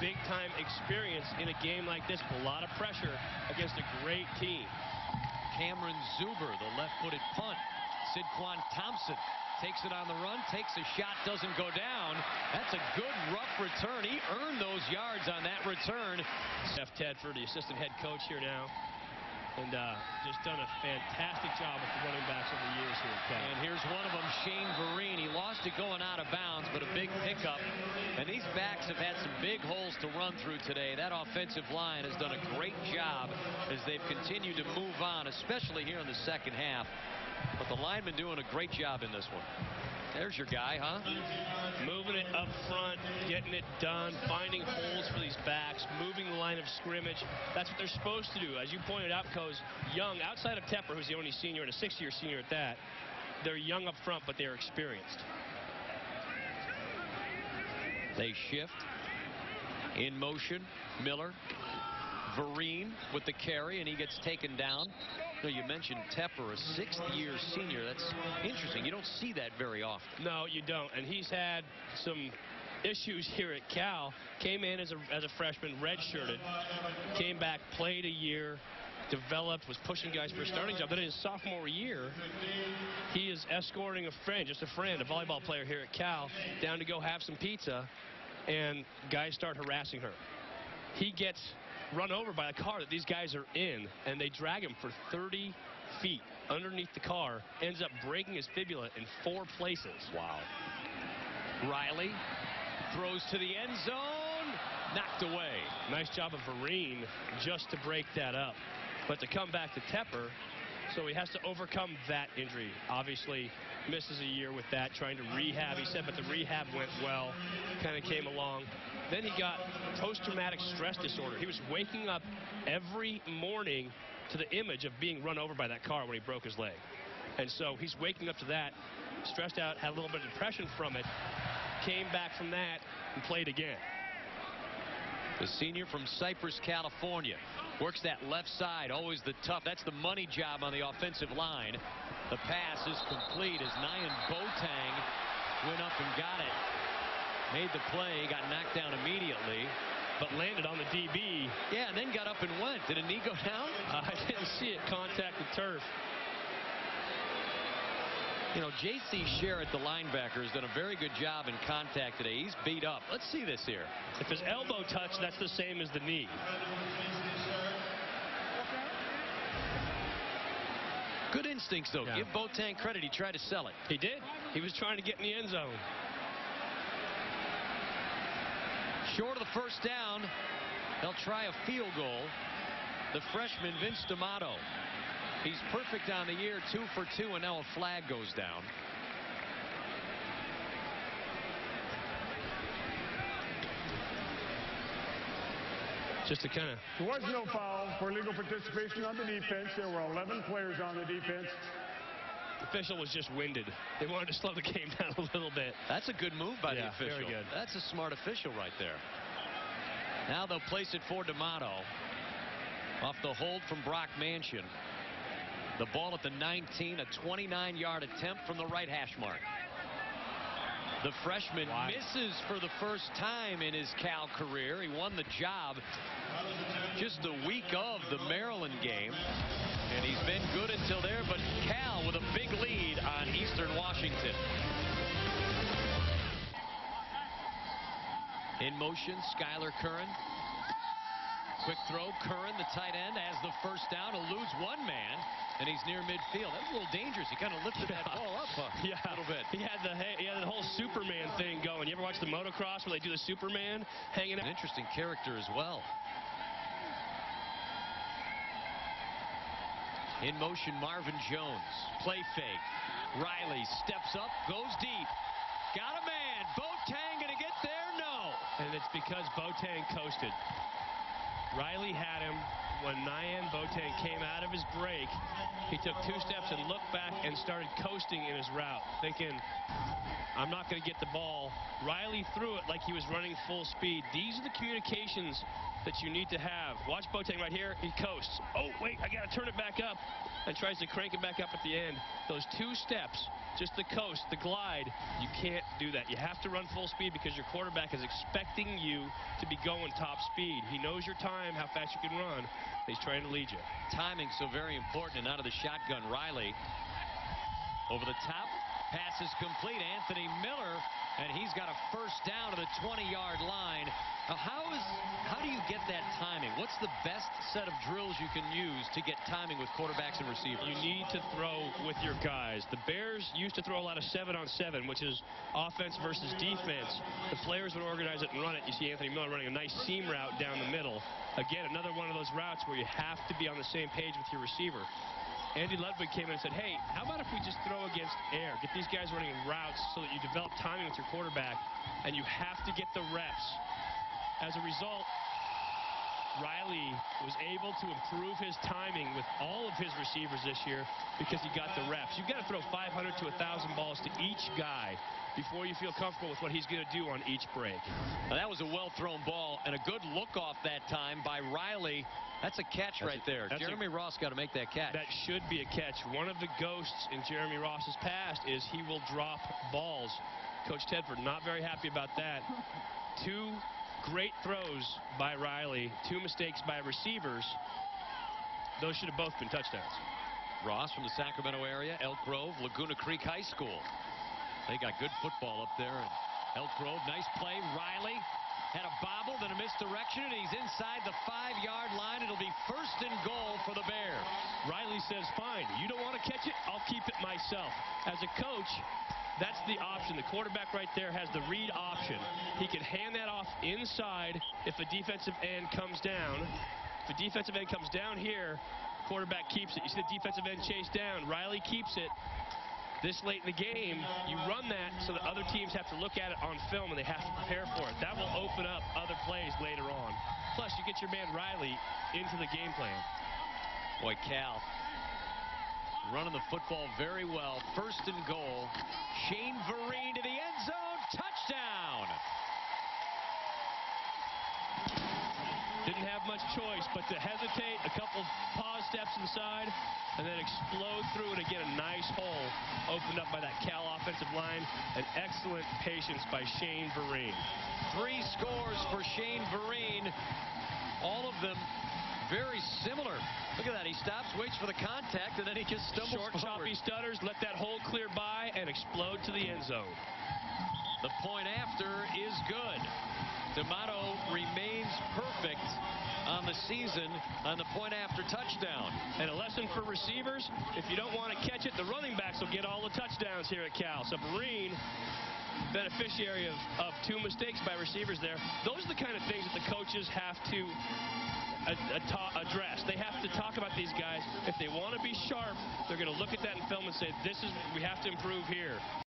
big-time experience in a game like this. A lot of pressure against a great team. Cameron Zuber, the left-footed punt. Sidquan Thompson takes it on the run, takes a shot, doesn't go down. That's a good rough return. He earned those yards on that return. Jeff Tedford, the assistant head coach here now, and just done a fantastic job with the running backs over the years here at Cal. And here's one of them, Shane Vereen. He lost it going out of bounds, but a big pickup. And these backs have had some big holes to run through today. That offensive line has done a great job as they've continued to move on, especially here in the second half. But the linemen doing a great job in this one. There's your guy, huh? Moving it up front, getting it done, finding holes for these backs, moving the line of scrimmage. That's what they're supposed to do. As you pointed out, Coach, young, outside of Tepper, who's the only senior and a six-year senior at that, they're young up front, but they're experienced. They shift. In motion, Miller. Vereen with the carry, and he gets taken down. No, you mentioned Tepper, a sixth-year senior. That's interesting. You don't see that very often. No, you don't. And he's had some issues here at Cal. Came in as a freshman, redshirted. Came back, played a year, developed, was pushing guys for a starting job. Then in his sophomore year, he is escorting a friend, just a friend, a volleyball player here at Cal, down to go have some pizza, and guys start harassing her. He gets run over by a car that these guys are in, and they drag him for 30 feet underneath the car, ends up breaking his fibula in 4 places. Wow. Riley throws to the end zone, knocked away. Nice job of Vereen just to break that up. But to come back to Tepper, so he has to overcome that injury. Obviously misses a year with that, trying to rehab, he said, but the rehab went well, kind of came along. Then he got post-traumatic stress disorder. He was waking up every morning to the image of being run over by that car when he broke his leg. And so he's waking up to that, stressed out, had a little bit of depression from it, came back from that, and played again. The senior from Cypress, California, works that left side, always the tough. That's the money job on the offensive line. The pass is complete as Nyan Boateng went up and got it. Made the play, got knocked down immediately. But landed on the DB. Yeah, and then got up and went. Did a knee go down? I didn't see it contact the turf. You know, J.C. Sherritt, the linebacker, has done a very good job in contact today. He's beat up. Let's see this here. If his elbow touched, that's the same as the knee. Good instincts, though. Yeah. Give Boateng credit. He tried to sell it. He did. He was trying to get in the end zone. Short of the first down, they'll try a field goal. The freshman, Vince D'Amato. He's perfect on the year, 2 for 2, and now a flag goes down. Just to kind of... There was no foul for illegal participation on the defense. There were 11 players on the defense. The official was just winded. They wanted to slow the game down a little bit. That's a good move by the official. Very good. That's a smart official right there. Now they'll place it for D'Amato. Off the hold from Brock Mansion. The ball at the 19, a 29-yard attempt from the right hash mark. The freshman misses for the first time in his Cal career. He won the job just the week of the Maryland game. And he's been good until there, but Cal with a big lead on Eastern Washington. In motion, Skylar Curran. Quick throw, Curran, the tight end, has the first down, eludes one man, and he's near midfield. That was a little dangerous. He kind of lifted that ball up a little bit. He had the whole Superman thing going. You ever watch the motocross where they do the Superman hanging out? An interesting character as well. In motion, Marvin Jones. Play fake. Riley steps up, goes deep. Got a man. Boateng gonna get there? No. And it's because Boateng coasted. Riley had him when Nyan Boateng came out of his break. He took 2 steps and looked back and started coasting in his route, thinking, I'm not going to get the ball. Riley threw it like he was running full speed. These are the communications that you need to have. Watch Boateng right here. He coasts. Oh, wait, I got to turn it back up. And tries to crank it back up at the end. Those 2 steps just the coast, the glide, you can't do that. You have to run full speed because your quarterback is expecting you to be going top speed. He knows your time, how fast you can run. He's trying to lead you. Timing so very important. And out of the shotgun, Riley over the top. Pass is complete. Anthony Miller, and he's got a first down to the 20-yard line. Now, how do you get that timing? What's the best set of drills you can use to get timing with quarterbacks and receivers? You need to throw with your guys. The Bears used to throw a lot of 7-on-7, which is offense versus defense. The players would organize it and run it. You see Anthony Miller running a nice seam route down the middle. Again, another one of those routes where you have to be on the same page with your receiver. Andy Ludwig came in and said, hey, how about if we just throw against air? Get these guys running routes so that you develop timing with your quarterback, and you have to get the reps. As a result, Riley was able to improve his timing with all of his receivers this year because he got the reps. You've got to throw 500 to 1,000 balls to each guy before you feel comfortable with what he's going to do on each break. Now, that was a well-thrown ball and a good look-off that time by Riley. That's a catch right there. Jeremy Ross got to make that catch. That should be a catch. One of the ghosts in Jeremy Ross's past is he will drop balls. Coach Tedford not very happy about that. Two great throws by Riley, two mistakes by receivers. Those should have both been touchdowns. Ross from the Sacramento area, Elk Grove, Laguna Creek High School. They got good football up there. And Elk Grove, nice play. Riley had a bobble, then a misdirection, and he's inside the 5-yard line. It'll be first and goal for the Bears. Riley says, fine, you don't want to catch it, I'll keep it myself. As a coach, that's the option. The quarterback right there has the read option. He can hand that off inside if a defensive end comes down. If the defensive end comes down here, quarterback keeps it. You see the defensive end chase down. Riley keeps it. This late in the game, you run that so that other teams have to look at it on film and they have to prepare for it. That will open up other plays later on. Plus, you get your man Riley into the game plan. Boy, Cal running the football very well. First and goal. Shane Vereen to the end zone. Touchdown. Didn't have much choice but to hesitate, a couple pause steps inside, and then explode through it and get a nice hole opened up by that Cal offensive line. An excellent patience by Shane Vereen. 3 scores for Shane Vereen. All of them very similar. Look at that. He stops, waits for the contact, and then he just stumbles forward. Choppy stutters, let that hole clear by, and explode to the end zone. The point after is good. D'Amato remains perfect on the season on the point after touchdown. And a lesson for receivers, if you don't want to catch it, the running backs will get all the touchdowns here at Cal. So Vereen, beneficiary of 2 mistakes by receivers there. Those are the kind of things that the coaches have to address. They have to talk about these guys. If they want to be sharp, they're going to look at that in film and say, we have to improve here.